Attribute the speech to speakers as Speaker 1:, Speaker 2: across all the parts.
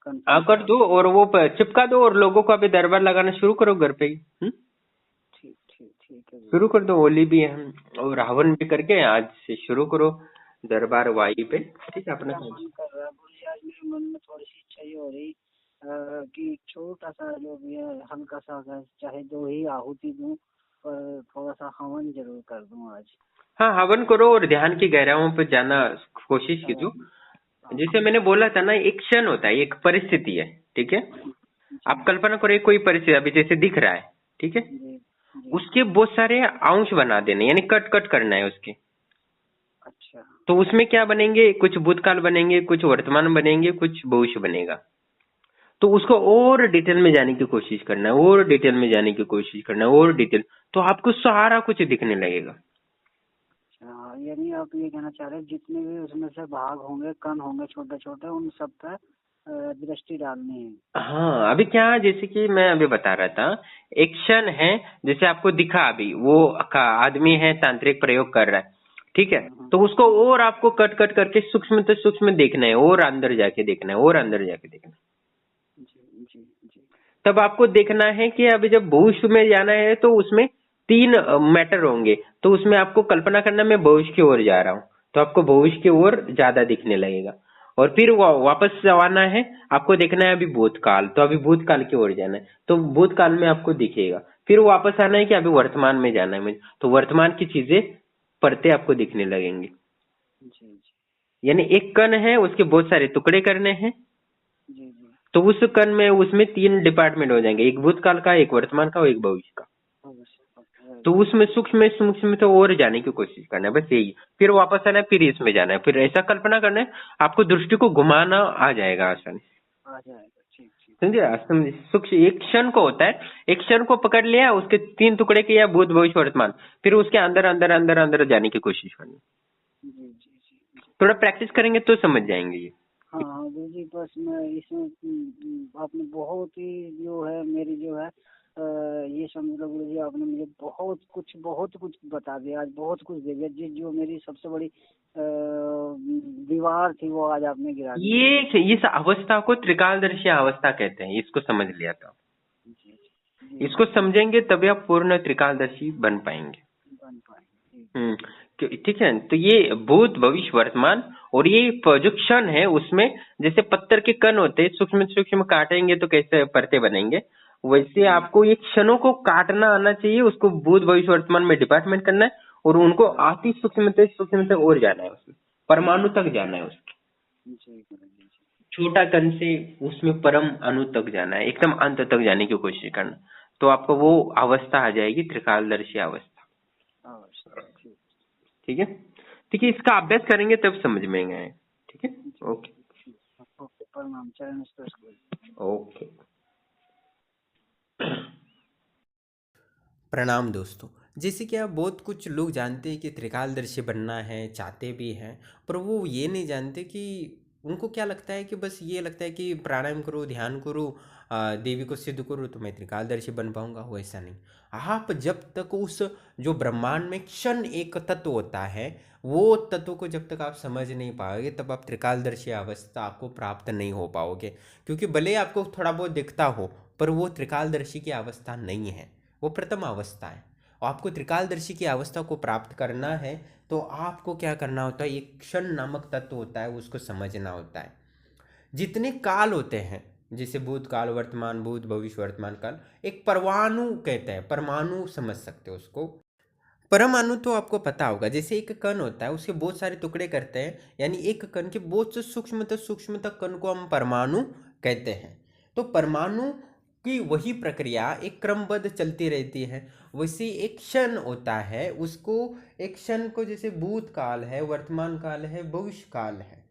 Speaker 1: हाँ
Speaker 2: कंफर्म
Speaker 1: कर
Speaker 2: करा
Speaker 1: दो,
Speaker 2: दूँ।
Speaker 1: और वो चिपका दो, और लोगों को अभी दरबार लगाना शुरू करो घर पे ही।
Speaker 2: ठीक ठीक ठीक है
Speaker 1: शुरू
Speaker 2: गुरुजी।
Speaker 1: कर दो, होली भी है और हवन भी करके आज से शुरू करो दरबार वाई पे। ठीक है अपना
Speaker 2: मेरा
Speaker 1: काम।
Speaker 2: मन कर रहा है गुरुजी, आज मेरे मन में थोड़ी सी इच्छा ये हो रही कि छोटा सा जो भी है हल्का सा अगर चाहे दो ही आहुति दूं, पर थोड़ा सा हवन जरूर कर दूं आज।
Speaker 1: हाँ हवन करो और ध्यान की गहराइयों पे जाना कोशिश कीजिए।
Speaker 2: हाँ
Speaker 1: जैसे मैंने बोला था ना, एक क्षण होता है, एक परिस्थिति है, ठीक है।
Speaker 2: जी
Speaker 1: आप कल्पना करो एक कोई परिस्थिति अभी जैसे दिख रहा है, ठीक है।
Speaker 2: जी जी।
Speaker 1: उसके बहुत सारे अंश बना देने, यानी कट कट करना है उसके।
Speaker 2: अच्छा
Speaker 1: तो उसमें क्या बनेंगे, कुछ भूतकाल बनेंगे, कुछ वर्तमान बनेंगे, कुछ भविष्य बनेगा। तो उसको और डिटेल में जाने की कोशिश करना है, और डिटेल में जाने की कोशिश करना है, और डिटेल, तो आपको सारा कुछ दिखने लगेगा।
Speaker 2: अच्छा, यानी आप ये कहना चाह रहे हैं जितने भी उसमें से भाग होंगे, कण होंगे छोटे छोटे, उन सब पर दृष्टि डालनी है।
Speaker 1: हाँ अभी क्या, जैसे कि मैं अभी बता रहा था, एक्शन है, जैसे आपको दिखा अभी वो आदमी है तांत्रिक प्रयोग कर रहा है, ठीक है। तो उसको और आपको कट कट करके सूक्ष्म से सूक्ष्म देखना है, और अंदर जाके देखना है, और अंदर जाके देखना है।
Speaker 2: जी जी जी।
Speaker 1: तब आपको देखना है कि अभी जब भविष्य में जाना है तो उसमें तीन मैटर होंगे, तो उसमें आपको कल्पना करना मैं भविष्य की ओर जा रहा हूँ, तो आपको भविष्य की ओर ज्यादा दिखने लगेगा। और फिर वापस आना है, आपको देखना है अभी भूतकाल, तो अभी भूतकाल की ओर जाना है, तो भूतकाल में आपको दिखेगा। फिर वापस आना है कि अभी वर्तमान में जाना है मुझे, तो वर्तमान की चीजें पढ़ते आपको दिखने लगेंगी।
Speaker 2: जी जी
Speaker 1: यानी एक कण है, उसके बहुत सारे टुकड़े करने हैं।
Speaker 2: जी जी।
Speaker 1: तो उस कण में उसमें तीन डिपार्टमेंट हो जाएंगे, एक भूतकाल का, एक वर्तमान का और एक भविष्य का।
Speaker 2: अवश्य वेरी
Speaker 1: तो
Speaker 2: गुड।
Speaker 1: उसमें सूक्ष्म सूक्ष्म तो और जाने की कोशिश करना है, बस यही। फिर वापस आना है, फिर इसमें जाना है, फिर ऐसा कल्पना करना है, आपको दृष्टि को घुमाना आ जाएगा आसानी से।
Speaker 2: आ जाएगा। ठीक ठीक
Speaker 1: समझे?
Speaker 2: ठीक।
Speaker 1: समझे? सूक्ष्म एक क्षण को होता है, एक क्षण को पकड़ लिया, उसके तीन टुकड़े किया, भूत भविष्य वर्तमान, फिर उसके अंदर अंदर अंदर अंदर जाने की कोशिश करनी।
Speaker 2: जी जी जी जी।
Speaker 1: थोड़ा प्रैक्टिस करेंगे तो समझ जाएंगे ये।
Speaker 2: हाँ हाँ गुरु जी, बस मैं इसमें आपने बहुत ही जो है मेरी जो है ये समझ लो गुरु जी, आपने मुझे बहुत कुछ बता दिया आज, बहुत कुछ दे दिया। जो मेरी सबसे बड़ी दीवार थी वो आज आपने गिरा दी गुरु जी।
Speaker 1: ये इस अवस्था को त्रिकालदर्शी अवस्था कहते हैं, इसको समझ लिया था।
Speaker 2: जी जी जी
Speaker 1: इसको
Speaker 2: जी।
Speaker 1: समझेंगे तभी आप पूर्ण त्रिकालदर्शी बन पाएंगे।
Speaker 2: बन पाएंगे। जी
Speaker 1: हम्म। ठीक है, तो ये भूत भविष्य वर्तमान, और ये जो क्षण है उसमें, जैसे पत्थर के कण होते हैं, सूक्ष्म सूक्ष्म काटेंगे तो कैसे परते बनेंगे, वैसे
Speaker 2: जी
Speaker 1: आपको ये क्षणों को काटना आना चाहिए, उसको भूत भविष्य वर्तमान में डिपार्टमेंट करना है, और उनको अति सूक्ष्म से और जाना है, उसमें परमाणु तक जाना है, उसके
Speaker 2: जी गुरु जी जी।
Speaker 1: छोटा कण से उसमें परम अणु तक जाना है, एकदम अंत तक जाने की कोशिश करना। तो आपको वो अवस्था आ जाएगी, त्रिकालदर्शी अवस्था।
Speaker 2: अवश्य। ठीक।
Speaker 1: ठीक है, ठीक है, इसका अभ्यास करेंगे तब समझ में आए। ठीक है।
Speaker 2: जी
Speaker 1: ओके।
Speaker 2: जी। ओके, प्रणाम, चरण स्पर्श गुरु जी।
Speaker 1: ओके। प्रणाम दोस्तों। जैसे कि आप बहुत कुछ लोग जानते हैं कि त्रिकालदर्शी बनना है, चाहते भी हैं, पर वो ये नहीं जानते कि उनको क्या लगता है कि बस ये लगता है कि प्राणायाम करो, ध्यान करो, देवी को सिद्ध करो तो मैं त्रिकालदर्शी बन पाऊंगा। वैसा नहीं। आप जब तक उस जो ब्रह्मांड में क्षण एक तत्व होता है, वो तत्व को जब तक आप समझ नहीं पाओगे, तब आप त्रिकालदर्शी अवस्था आपको प्राप्त नहीं हो पाओगे। क्योंकि भले आपको थोड़ा बहुत दिखता हो, पर वो त्रिकालदर्शी की अवस्था नहीं है, वो प्रथम अवस्था है। और आपको त्रिकालदर्शी की अवस्था को प्राप्त करना है तो आपको क्या करना होता है, एक क्षण नामक तत्व होता है, उसको समझना होता है। जितने काल होते हैं, जैसे भूतकाल, वर्तमान, भूत भविष्य वर्तमान काल, एक परमाणु कहते हैं, परमाणु समझ सकते हो उसको। परमाणु तो आपको पता होगा, जैसे एक कण होता है, उसके बहुत सारे टुकड़े करते हैं, यानी एक कण के बहुत से सूक्ष्म तक कण को हम परमाणु कहते हैं। तो परमाणु की वही प्रक्रिया एक क्रमबद्ध चलती रहती है। वैसे एक क्षण होता है, उसको एक क्षण को जैसे भूतकाल है, वर्तमान काल है, भविष्य काल है,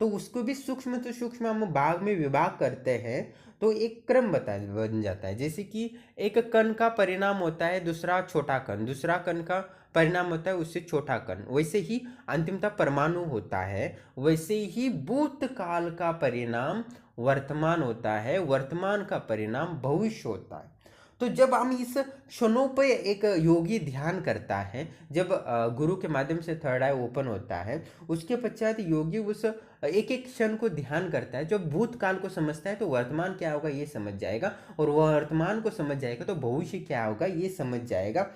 Speaker 1: तो उसको भी सूक्ष्म हम भाग में विभाग करते हैं, तो एक क्रम बन जाता है। जैसे कि एक कण का परिणाम होता है दूसरा छोटा कण, दूसरा कण का परिणाम होता है उससे छोटा कण, वैसे ही अंतिमतः परमाणु होता है। वैसे ही भूतकाल का परिणाम वर्तमान होता है, वर्तमान का परिणाम भविष्य होता है। तो जब हम इस क्षणों पे एक योगी ध्यान करता है, जब गुरु के माध्यम से थर्ड आई ओपन होता है, उसके पश्चात योगी उस एक एक क्षण को ध्यान करता है। जब भूतकाल को समझता है तो वर्तमान क्या होगा ये समझ जाएगा, और वर्तमान को समझ जाएगा तो भविष्य क्या होगा ये समझ जाएगा।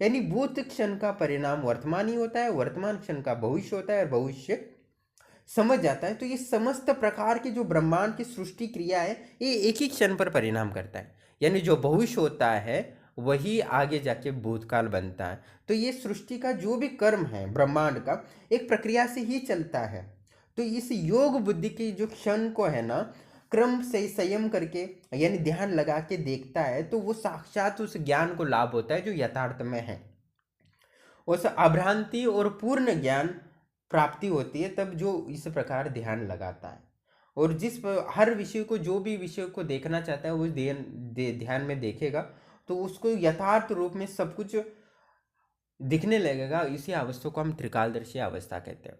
Speaker 1: यानी भूत क्षण का परिणाम वर्तमान ही होता है, वर्तमान क्षण का भविष्य होता है, और भविष्य समझ जाता है। तो ये समस्त प्रकार की जो ब्रह्मांड की सृष्टि क्रिया है, ये एक ही क्षण पर परिणाम करता है। यानी जो भविष्य होता है वही आगे जाके भूतकाल बनता है। तो ये सृष्टि का जो भी कर्म है ब्रह्मांड का, एक प्रक्रिया से ही चलता है। तो इस योग बुद्धि की जो क्षण को है ना, क्रम से संयम करके यानी ध्यान लगा के देखता है, तो वो साक्षात उस ज्ञान को लाभ होता है जो यथार्थ में है। उस अभ्रांति और पूर्ण ज्ञान प्राप्ति होती है तब जो इस प्रकार ध्यान लगाता है। और हर विषय को, जो भी विषय को देखना चाहता है वो ध्यान में देखेगा, तो उसको यथार्थ रूप में सब कुछ दिखने लगेगा। इसी अवस्था को हम त्रिकालदर्शी अवस्था कहते हैं।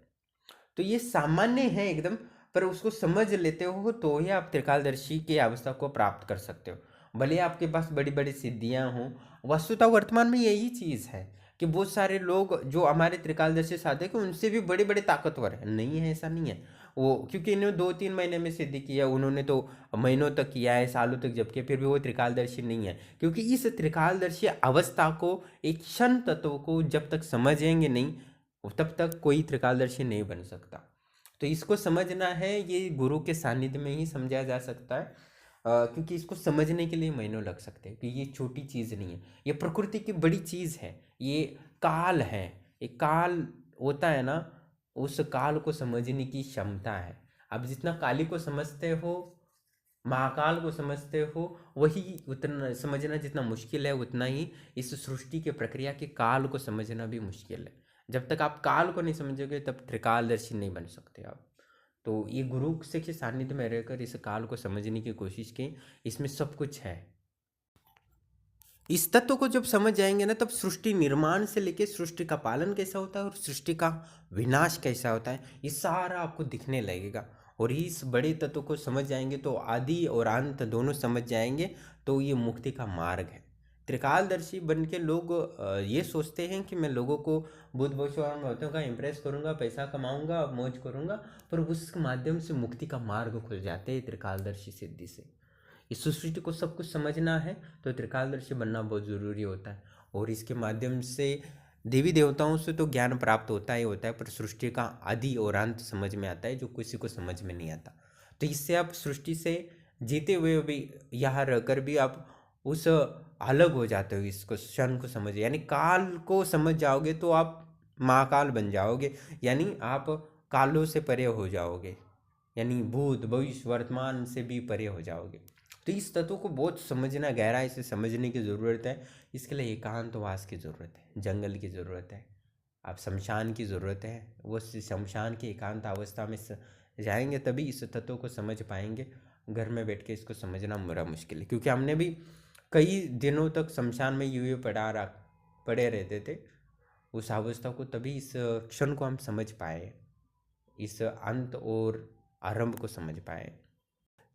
Speaker 1: तो ये सामान्य है एकदम, पर उसको समझ लेते हो तो ही आप त्रिकालदर्शी की अवस्था को प्राप्त कर सकते हो। भले आपके पास बड़ी बड़ी सिद्धियां हों, वस्तुतः वर्तमान में यही चीज़ है कि बहुत सारे लोग जो हमारे त्रिकालदर्शी साधक हैं उनसे भी बड़े बड़े ताकतवर हैं। नहीं है, ऐसा नहीं है। वो क्योंकि इन्होंने 2-3 महीने में सिद्धि किया, उन्होंने तो महीनों तक किया है, सालों तक जब किया, फिर भी वो त्रिकालदर्शी नहीं है। क्योंकि इस त्रिकालदर्शी अवस्था को, एक क्षण तत्व को जब तक समझेंगे नहीं, तब तक कोई त्रिकालदर्शी नहीं बन सकता। तो इसको समझना है, ये गुरु के सानिध्य में ही समझा जा सकता है। क्योंकि इसको समझने के लिए महीनों लग सकते हैं, क्योंकि ये छोटी चीज़ नहीं है, ये प्रकृति की बड़ी चीज़ है। ये काल है, एक काल होता है ना, उस काल को समझने की क्षमता है। अब जितना काली को समझते हो, महाकाल को समझते हो, वही उतना समझना जितना मुश्किल है, उतना ही इस सृष्टि के प्रक्रिया के काल को समझना भी मुश्किल है। जब तक आप काल को नहीं समझोगे तब त्रिकालदर्शी नहीं बन सकते आप। तो ये गुरु से के सानिध्य में रहकर इस काल को समझने की कोशिश की, इसमें सब कुछ है। इस तत्व को जब समझ जाएंगे ना, तब सृष्टि निर्माण से लेके सृष्टि का पालन कैसा होता है और सृष्टि का विनाश कैसा होता है, ये सारा आपको दिखने लगेगा। और इस बड़े तत्व को समझ जाएंगे तो आदि और अंत दोनों समझ जाएंगे, तो ये मुक्ति का मार्ग है। त्रिकालदर्शी बन के लोग ये सोचते हैं कि मैं लोगों को बुद्ध भविष्य और महत्वों का इम्प्रेस करूंगा, पैसा कमाऊंगा, मौज करूंगा, पर उस माध्यम से मुक्ति का मार्ग खुल जाते हैं त्रिकालदर्शी सिद्धि से। इस सृष्टि को सब कुछ समझना है तो त्रिकालदर्शी बनना बहुत ज़रूरी होता है। और इसके माध्यम से देवी देवताओं से तो ज्ञान प्राप्त होता ही होता है, पर सृष्टि का आदि और अंत समझ में आता है, जो किसी को समझ में नहीं आता। तो इससे आप सृष्टि से जीते हुए भी यहाँ रहकर भी आप उस अलग हो जाते हो, इसको क्षण को समझ, यानी काल को समझ जाओगे तो आप महाकाल बन जाओगे। यानी आप कालों से परे हो जाओगे, यानी भूत भविष्य वर्तमान से भी परे हो जाओगे। तो इस तत्व को बहुत समझना, गहराई से समझने की ज़रूरत है। इसके लिए एकांतवास की ज़रूरत है, जंगल की ज़रूरत है, आप शमशान की ज़रूरत है। वो शमशान की एकांत अवस्था में जाएंगे तभी इस तत्व को समझ पाएंगे। घर में बैठ के इसको समझना बड़ा मुश्किल है, क्योंकि हमने भी कई दिनों तक शमशान में यूं पड़े रहते थे उस अवस्था को, तभी इस क्षण को हम समझ पाए, इस अंत और आरंभ को समझ पाए।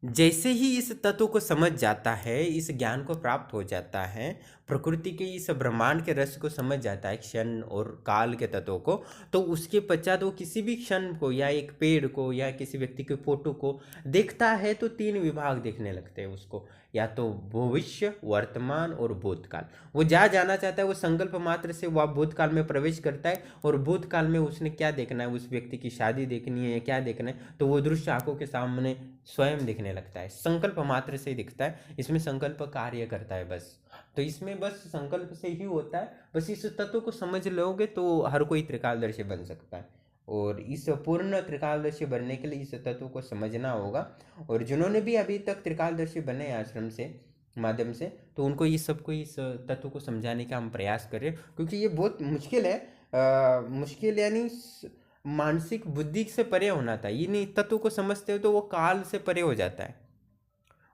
Speaker 1: जैसे ही इस तत्व को समझ जाता है, इस ज्ञान को प्राप्त हो जाता है, प्रकृति के इस ब्रह्मांड के रस को समझ जाता है, क्षण और काल के तत्वों को, तो उसके पश्चात वो किसी भी क्षण को या एक पेड़ को या किसी व्यक्ति के फोटो को देखता है तो 3 विभाग देखने लगते हैं उसको, या तो भविष्य, वर्तमान और भूतकाल। वो जाना चाहता है, वो संकल्प मात्र से वह भूतकाल में प्रवेश करता है, और भूतकाल में उसने क्या देखना है, उस व्यक्ति की शादी देखनी है या क्या देखना है, तो वो दृश्य आंखों के सामने स्वयं दिखने लगता है। संकल्प मात्र से ही दिखता है, इसमें संकल्प कार्य करता है बस। तो इसमें बस संकल्प से ही होता है। बस इस तत्व को समझ लोगे तो हर कोई त्रिकालदर्शी बन सकता है। और इस पूर्ण त्रिकालदर्शी बनने के लिए इस तत्व को समझना होगा। और जिन्होंने भी अभी तक त्रिकालदर्शी बने आश्रम से माध्यम से, तो उनको ये सबको इस तत्व को समझाने का हम प्रयास करें, क्योंकि ये बहुत मुश्किल है। मुश्किल यानी मानसिक बुद्धि से परे होना था। ये नहीं तत्व को समझते हो तो वो काल से परे हो जाता है,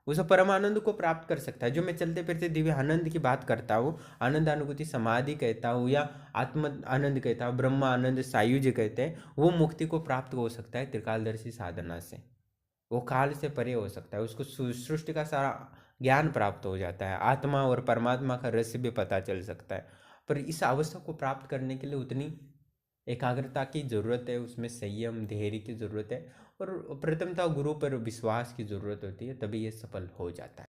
Speaker 1: उस परमानंद को प्राप्त कर सकता है। जो मैं चलते फिरते दिव्य आनंद की बात करता हूँ, आनंद अनुभूति समाधि कहता हूँ या आत्म आनंद कहता हूँ, ब्रह्म आनंद सायुज्य कहते हैं, वो मुक्ति को प्राप्त हो सकता है त्रिकालदर्शी साधना से। वो काल से परे हो सकता है, उसको सृष्टि का सारा ज्ञान प्राप्त हो जाता है, आत्मा और परमात्मा का रहस्य भी पता चल सकता है। पर इस अवस्था को प्राप्त करने के लिए उतनी एकाग्रता की ज़रूरत है, उसमें संयम धैर्य की ज़रूरत है, और प्रथमतः गुरु पर विश्वास की ज़रूरत होती है, तभी ये सफल हो जाता है।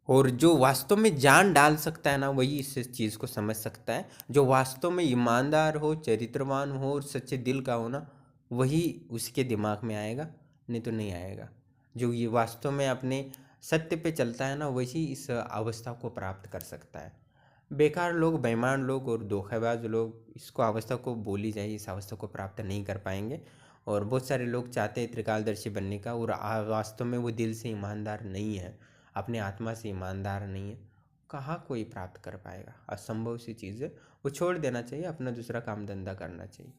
Speaker 1: और जो वास्तव में जान डाल सकता है ना, वही इस चीज़ को समझ सकता है। जो वास्तव में ईमानदार हो, चरित्रवान हो और सच्चे दिल का हो ना, वही उसके दिमाग में आएगा, नहीं तो नहीं आएगा। जो ये वास्तव में अपने सत्य पे चलता है ना, वही इस अवस्था को प्राप्त कर सकता है। बेकार लोग, बेईमान लोग और धोखेबाज लोग इसको अवस्था को बोली जाए, इस अवस्था को प्राप्त नहीं कर पाएंगे। और बहुत सारे लोग चाहते हैं त्रिकालदर्शी बनने का, और वास्तव में वो दिल से ईमानदार नहीं है, अपने आत्मा से ईमानदार नहीं है, कहाँ कोई प्राप्त कर पाएगा, असंभव सी चीज़ है। वो छोड़ देना चाहिए, अपना दूसरा काम धंधा करना चाहिए।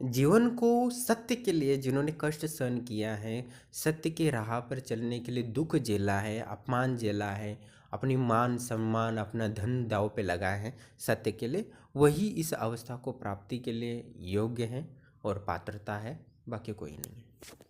Speaker 1: जीवन को सत्य के लिए जिन्होंने कष्ट सहन किया है, सत्य की राह पर चलने के लिए दुख झेला है, अपमान झेला है, अपनी मान सम्मान अपना धन दांव पे लगाए हैं सत्य के लिए, वही इस अवस्था को प्राप्ति के लिए योग्य है और पात्रता है, बाकी कोई नहीं है।